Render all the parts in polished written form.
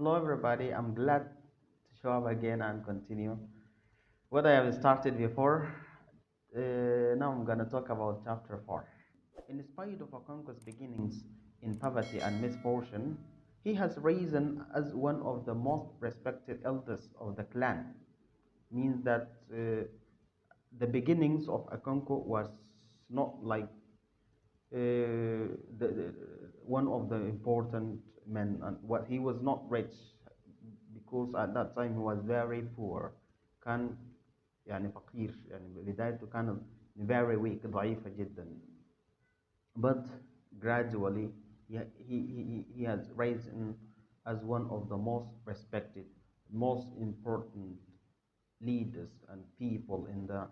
Hello everybody, I'm glad to show up again and continue what I have started before. Now I'm gonna talk about chapter 4. In spite of Okonkwo's beginnings in poverty and misfortune, he has risen as one of the most respected elders of the clan. Means that the beginnings of Okonkwo was not like one of the important men, and what he was not rich because at that time he was very poor. كان يعني فقير يعني بدايته كان very weak ضعيفة جدا. But gradually he has risen as one of the most respected, most important leaders and people in the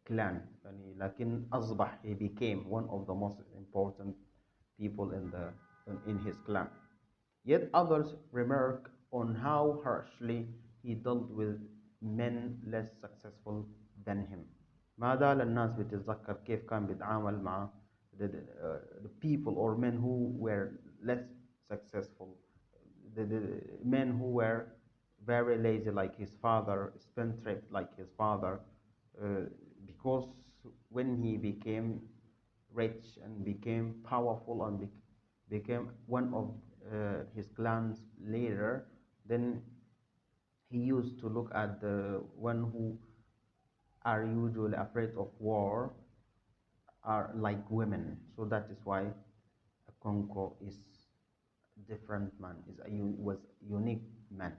clan. يعني لكن أصبح he became one of the most important people in his clan. Yet others remark on how harshly he dealt with men less successful than him. ما زال الناس بتتذكر كيف كان بيتعامل مع the people or men who were less successful, the men who were very lazy like his father, spendthrift like his father, because when he became rich and became powerful and became one of his clan's leader, then he used to look at the one who are usually afraid of war are like women. So that is why Okonkwo is different man, was unique man.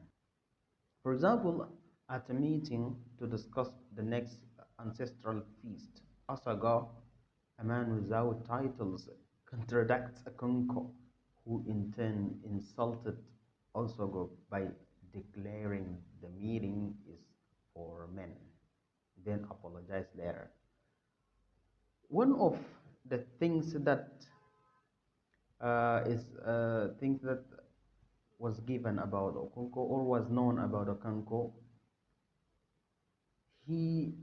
For example, at a meeting to discuss the next ancestral feast, Asaga, a man without titles, contradicts Okonkwo, who in turn insulted Osogo by declaring the meeting is for men, then apologized later. One of the things that things that was given about Okonkwo or was known about Okonkwo, he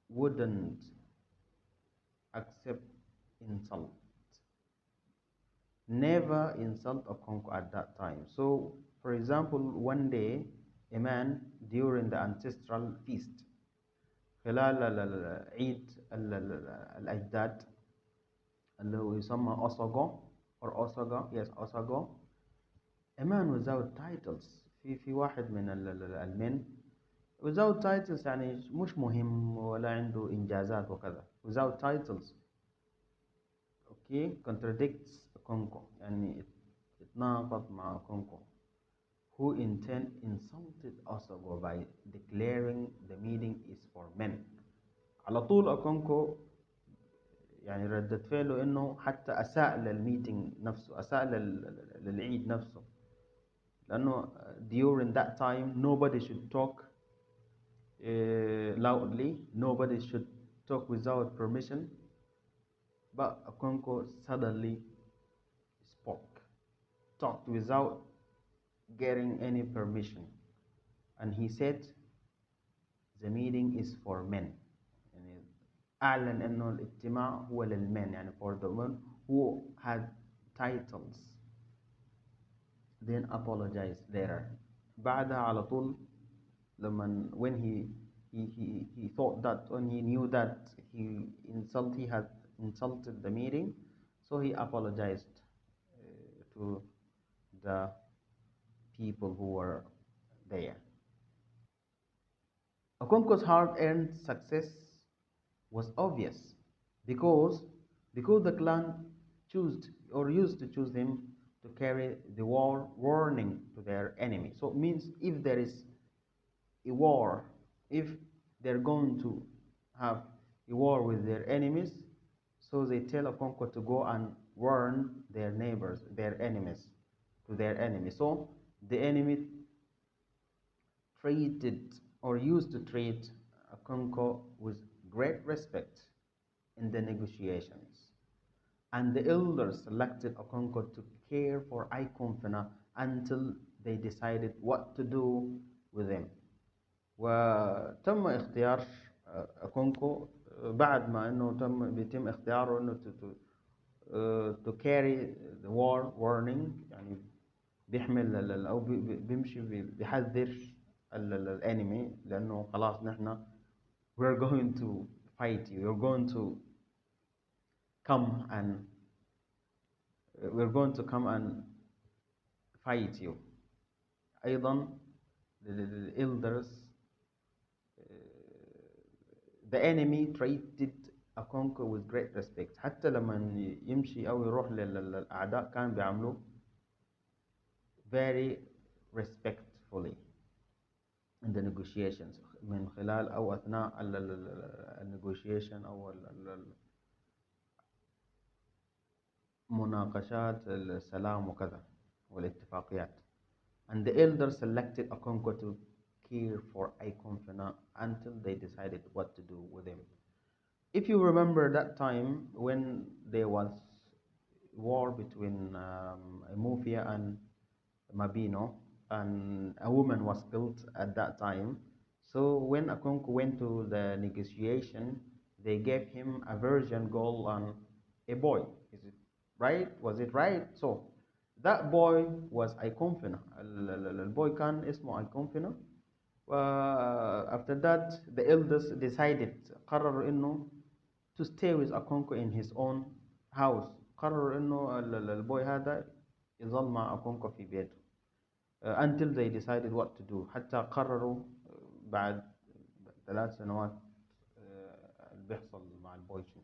wouldn't accept insult. Never insult Okonkwo at that time. So, for example, one day, a man during the ancestral feast, خلال عيد الأجداد اللي هو يسمى أوسوغو or أوسوغا, yes أوسوغو, a man without titles. في واحد من المن without titles يعني مش مهم ولا عنده إنجازات وكذا, without titles, okay, contradicts Okonkwo يعني اتناقض مع Okonkwo, who in turn insulted Osogo by declaring the meeting is for men. على طول Okonkwo يعني ردة فعله انه حتى اساء للميتنج نفسه, اساء للعيد نفسه, لانه during that time nobody should talk loudly, nobody should talk without permission, but Okonkwo suddenly talked without getting any permission, and he said the meeting is for men. يعني أعلن إنه الاجتماع هو للمن, يعني for the men who had titles, then apologized later. بعدها على طول لما when he thought that, when he knew that he had insulted the meeting, so he apologized to the people who were there. Okonkwo's hard-earned success was obvious because the clan used to choose him to carry the war warning to their enemy. So it means if there is a war, if they're going to have a war with their enemies, so they tell Okonkwo to go and warn their neighbors, their enemies, to their enemies. So the enemy treated or used to treat Okonkwo with great respect in the negotiations. And the elders selected Okonkwo to care for Ikonfena until they decided what to do with him. وتم اختيار أكونكو بعد ما انه بيتم اختياره انه to carry the war warning, يعني بيحمل أو بيمشي بيحذر الانمي، لأنه خلاص نحن we're going to fight you, you're going to come and we're going to come and fight you. أيضا the elders the enemy treated Akonko with great respect. حتى لما يمشي أو يروح للأعداء كان بيعاملوه very respectfully in the negotiations، من خلال أو أثناء النيغوشيشن أو مناقشات السلام وكذا والاتفاقيات. And the elders selected Akonko to care for Ikonfena until they decided what to do with him. If you remember that time when there was war between Mufia and Mabino, and a woman was killed at that time. So when Akonko went to the negotiation, they gave him a virgin girl and a boy. Is it right? Was it right? So that boy was Ikonfena. البوي كان اسمه Ikonfena. After that, the elders decided قرروا إنه to stay with Akonko in his own house. قرروا إنه البوي هذا يظل مع أكونكو في بيته until they decided what to do. حتى قرروا بعد 3 سنوات اللي بيحصل مع البوي شنو.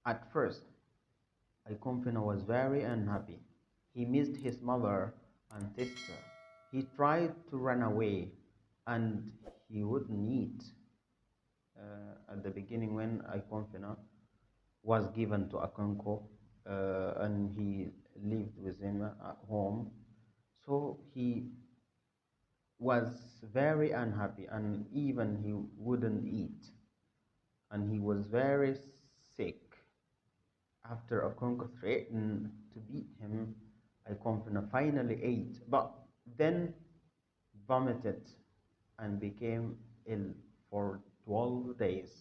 At first, Ikonfena was very unhappy. He missed his mother and sister. He tried to run away and he wouldn't eat. At the beginning when Ikonfena was given to Akonko and he lived with him at home, so he was very unhappy and even he wouldn't eat and he was very sick. After Akonko threatened to beat him, Ikonfena finally ate, but then vomited and became ill for 12 days.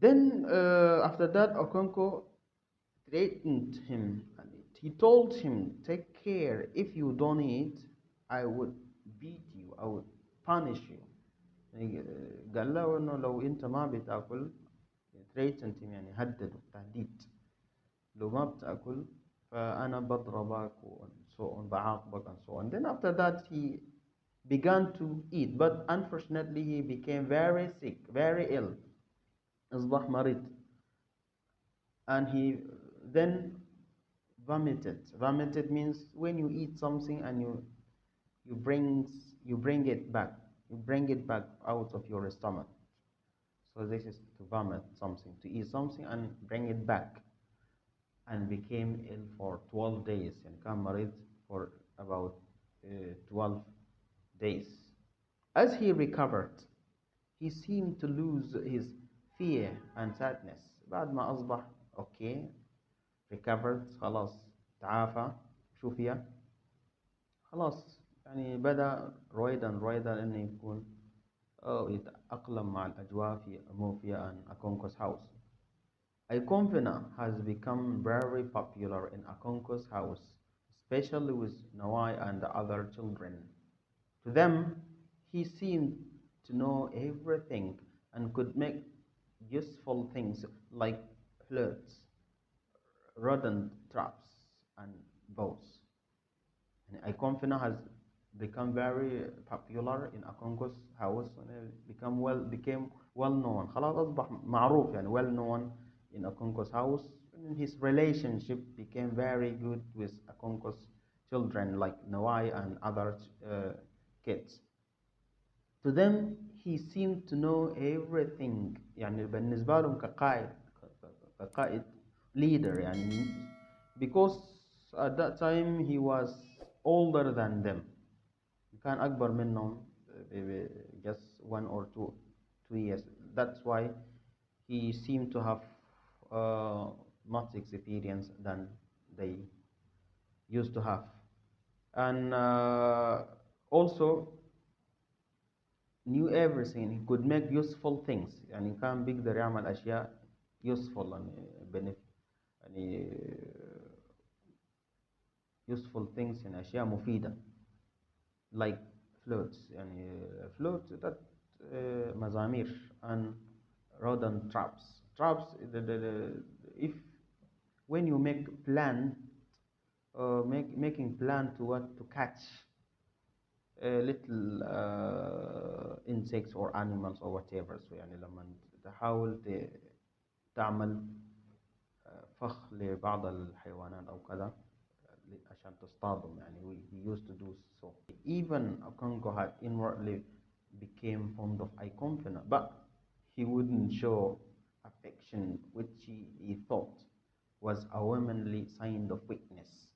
Then after that, Akonko threatened him and he told him, take care, if you don't eat, I would beat you, I would punish you. قال له انه لو انت ما بتاكل threatened him يعني هدده تهديد، لو ما بتاكل فانا بضربك بعاقبك and so on. Then after that he began to eat, but unfortunately he became very sick, very ill. أصبح مريض. And he then vomited. Vomited means when you eat something and you bring it back. You bring it back out of your stomach. So this is to vomit something, to eat something and bring it back. And became ill for 12 days. يعني كان مريض for about 12 days. As he recovered, he seemed to lose his fear and sadness. بعد ما أصبح okay, recovered خلاص تعافى شفي خلاص يعني بدأ رويدا إنه يكون أو يتأقلم مع الأجواء في موفيا and Akonko's house. Ikonfena has become very popular in Akonko's house, especially with Nawai and the other children. To them, he seemed to know everything and could make useful things like flutes, rodent traps, and bows. And Ikonfena has become very popular in Akonko's house and became well known. خلاص أصبح معروف يعني well known in Akonko's house. And his relationship became very good with Akonko's children like Nawai and other kids. To them he seemed to know everything. يعني بالنسبة لهم كقائد leader يعني because at that time he was older than them. كان أكبر منهم just 1 or 2 years. That's why he seemed to have much experience than they used to have. And also knew everything. He could make useful things. يعني كان بيقدر يعمل أشياء useful and benefit. useful things يعني أشياء مفيدة like flutes يعني flute that مزامير and rodent traps if when you make plan making plan to what to catch little insects or animals or whatever. So يعني لما تحاول تعمل فخ لبعض الحيوانات أو كذا عشان تصطادهم يعني he used to do so. Even Okonkwo had inwardly became fond of Ikomfina, but he wouldn't show affection which he thought was a womanly sign of weakness.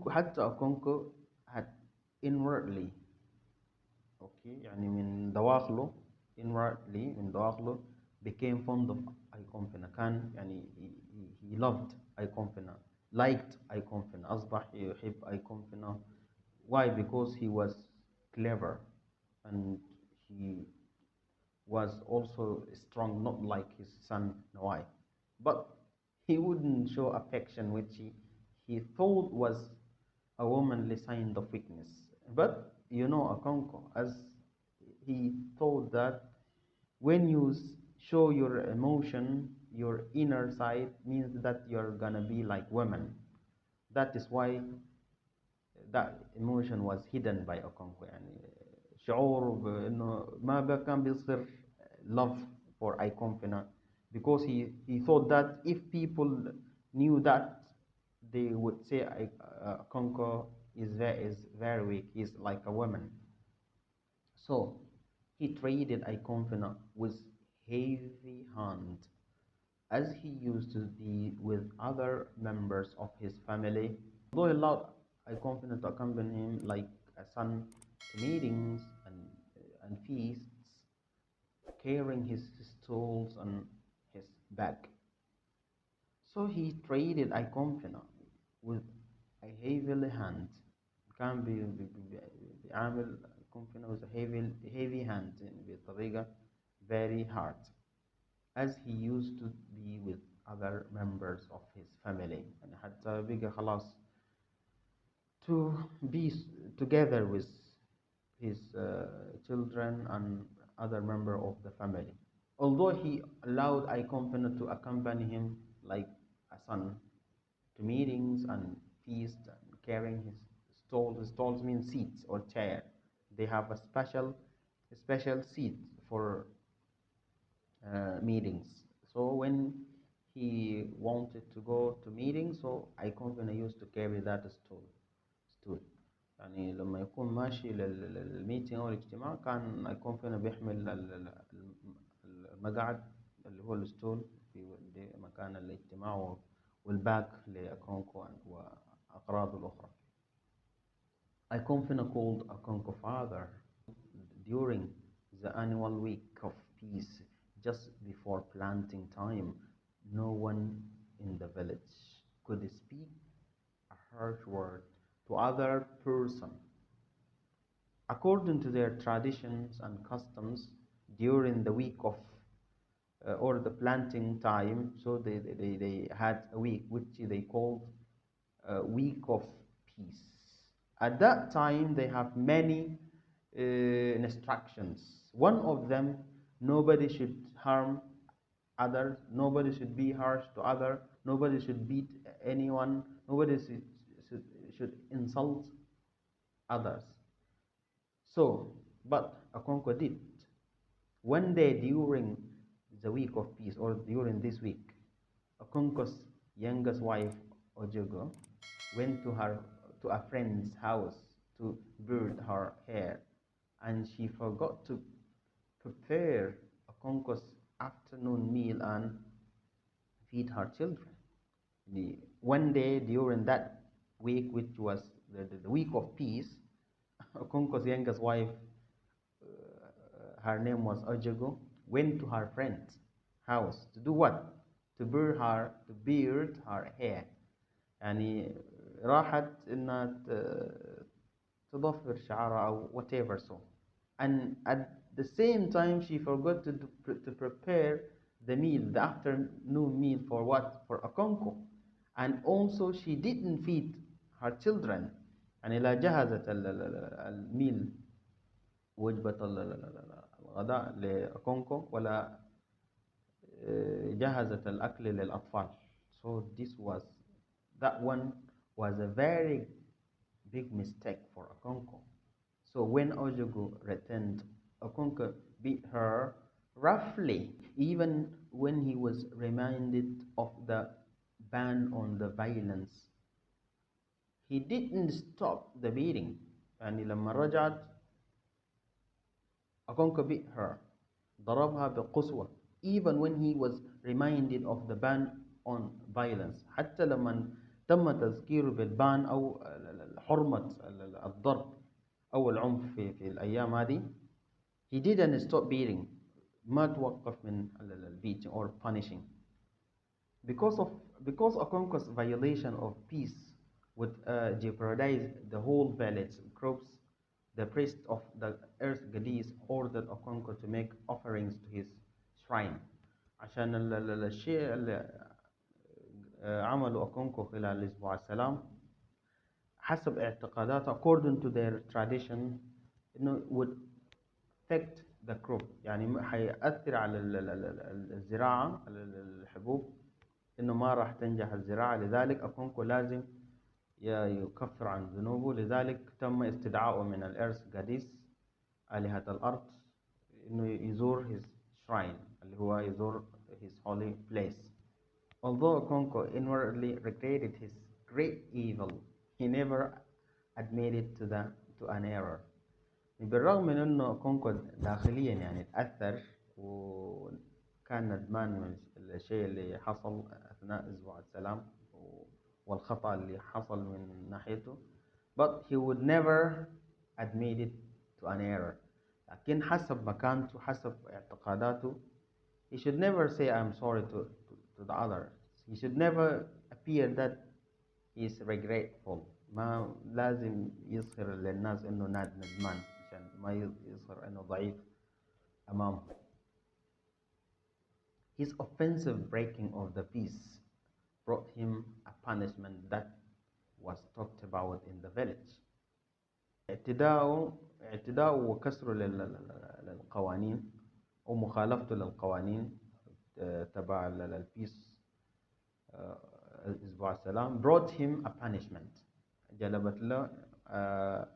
حتى أكونكو had inwardly okay يعني من دواخله inwardly من دواخله became fond of Ikomfina كان يعني he loved Ikomfina liked Ikomfina أصبح يحب Ikomfina. Why? Because he was clever and he was also strong, not like his son Nawai, but he wouldn't show affection which he thought was a womanly sign of weakness. But you know Akonko, as he thought that when you show your emotion, your inner side means that you're gonna be like women. That is why that emotion was hidden by Okonkwo يعني شعور بانه ما كان بيصير love for Ikomfina because he thought that if people knew that they would say Okonkwo is very weak, he's like a woman. So he traded Ikomfina with heavy hand as he used to be with other members of his family. Although he allowed Ikomfina to accompany him like a son to meetings and feasts, carrying his stools on his back. So he traded Ikomfina with a heavy hand. كان بيعامل Ikomfina with a heavy hand بطريقة very hard, as he used to be with other members of his family. يعني حتى بقى خلاص to be together with his children and other member of the family. Although he allowed Ikomfina to accompany him like a son to meetings and feasts and carrying his stalls. Stalls mean seats or chair. They have a special seat for meetings. So when he wanted to go to meetings, so Ikomfina used to carry that stool. يعني لما يكون ماشي للميتنج أو الاجتماع كان أيكونفنا بيحمل المقعد اللي هو الستول في مكان الاجتماع والباك لأكونكو وأقراضه الأخرى. Ikomfina called Akonko father during the annual week of peace just before planting time. No one in the village could speak a harsh word to other person. According to their traditions and customs, during the week of or the planting time, so they had a week which they called week of peace. At that time, they have many instructions. One of them, nobody should harm others, nobody should be harsh to others, nobody should beat anyone, nobody should insult others. So, but Okonkwo did. One day during the week of peace, or during this week, Okonkwo's youngest wife, Ojogo, went to a friend's house to braid her hair, and she forgot to prepare Okonkwo's afternoon meal and feed her children. One day during that week, which was the week of peace, Okonkwo's youngest wife, her name was Ojogo, went to her friend's house to do what? To beard her hair. يعني راحت إنها تضفر شعرها أو whatever so. And at the same time she forgot to prepare the meal, the afternoon meal for what? For Okonkwo. and also she didn't feed her children. يعني لا جهزت الميل، وجبة الغداء لكونكو، ولا جهزت الأكل للأطفال. So that one was a very big mistake for Okonkwo. So when Ojogo returned, Okonkwo beat her roughly, even when he was reminded of the ban on the violence. He didn't stop the beating. يعني لما رجعت Okonkwo beat her، ضربها بقسوة, even when he was reminded of the ban on violence. حتى لما تم تذكيره بالبان أو حرمة الضرب أو العنف في الأيام هذه، he didn't stop beating. ما توقف من beating or punishing. Because Okonkwo's violation of peace would jeopardize the whole village crops, the priest of the earth goddess ordered Okonkwo to make offerings to his shrine. عشان الشيء اللي عمله أوكونكو خلال الأسبوع السلام حسب اعتقاداته according to their tradition إنه would affect the crop، يعني حيأثر على الزراعة، الحبوب، إنه ما راح تنجح الزراعة. لذلك أوكونكو لازم يكفر عن ذنوبه. لذلك تم استدعائه من الإرث قديس آلهة الأرض إنه يزور his shrine، اللي هو يزور his holy place. Although Okonkwo inwardly regretted his great evil, he never admitted to an error. بالرغم من إنه أوكونكو داخليا يعني تأثر وكان ندمان من الشيء اللي حصل أثناء أسبوع السلام والخطأ اللي حصل من ناحيته، but he would never admit it to an error. لكن حسب مكانته، حسب اعتقاداته، he should never say I'm sorry to the others. He should never appear that he is regretful. ما لازم يظهر للناس إنه ندمان عشان ما يظهر إنه ضعيف أمامه. His offensive breaking of the peace brought him a punishment that was talked about in the village. اعتداء وكسره للقوانين أو مخالفته للقوانين تبع البيس أسبوع السلام brought him a punishment، جلبت له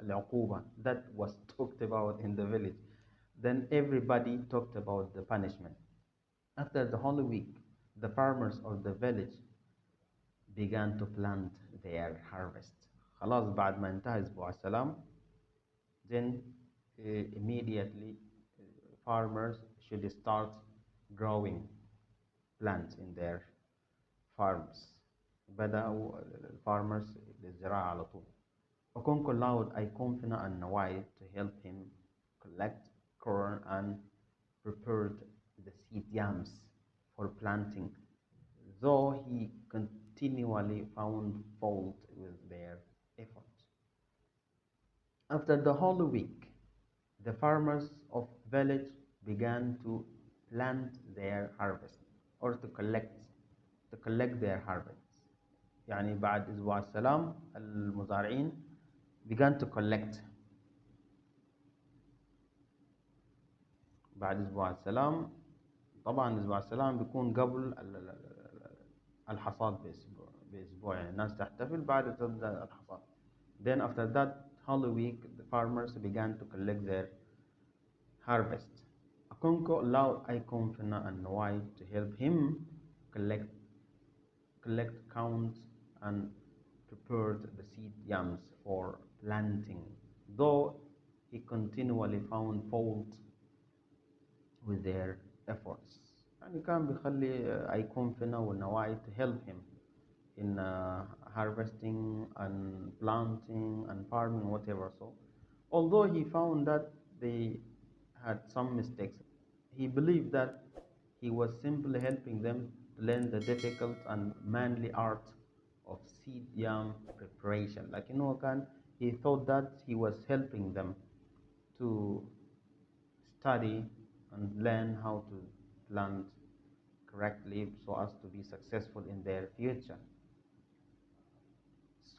العقوبة that was talked about in the village. Then everybody talked about the punishment. After the Holy Week, the farmers of the village began to plant their harvest. خلاص بعد ما انتهى أسبوع السلام، then immediately farmers should start growing plants in their farms. بدأوا farmers بالزراعة على طول. Okonkwo allowed Ikomfina and Nawai to help him collect corn and prepared the seed yams for planting, though he continually found fault with their efforts. After the Holy Week, the farmers of village began to plant their harvest or to collect their harvests. يعني بعد أسبوع السلام المزارعين began to collect. بعد أسبوع السلام، طبعا أسبوع السلام بيكون قبل الحصاد بأسبوع، يعني الناس تحتفل بعد تبدأ الحصاد. Then after that Holy Week, the farmers began to collect their harvest. Okonkwo allowed Ikomfina and Nawai to help him collect counts and prepared the seed yams for planting, though he continually found fault with their efforts. يعني كان بيخلي أيكونفنا والنواي to help him in harvesting and planting and farming, whatever. So although he found that they had some mistakes, he believed that he was simply helping them to learn the difficult and manly art of seed yam preparation. Like he thought that he was helping them to study and learn how to plant correctly so as to be successful in their future.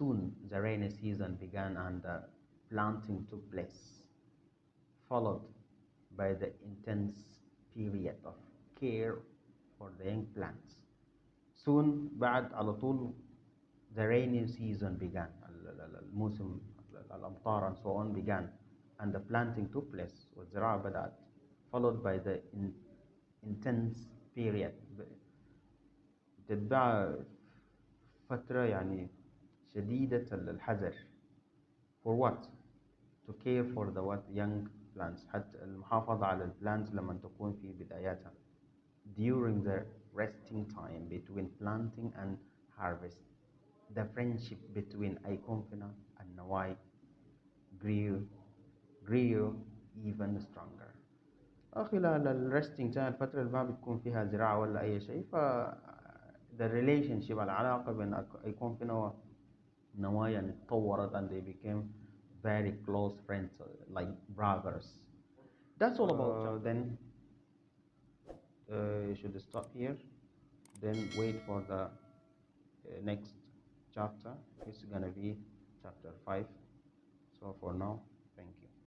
Soon the rainy season began and the planting took place, followed by the intense period of care for the young plants. Soon بعد على طول the rainy season began, الموسم الأمطار and so on began, and the planting took place والزراعة بدأت, followed by the intense period, تتبع فترة يعني شديدة الحذر. For what? To care for the what? Young plants. حتى المحافظة على البلانتس لما تكون في بداياتها. During the resting time between planting and harvest, the friendship between Iconfina and Nawai grew even stronger. خلال الريستنج تايم الفترة اللي ما بتكون فيها زراعة ولا أي شيء the relationship العلاقة بين أيكونفنا ونوايا يعني اتطورت and they became very close friends like brothers. That's all about then you should stop here, then wait for the next chapter. It's gonna be chapter 5. So for now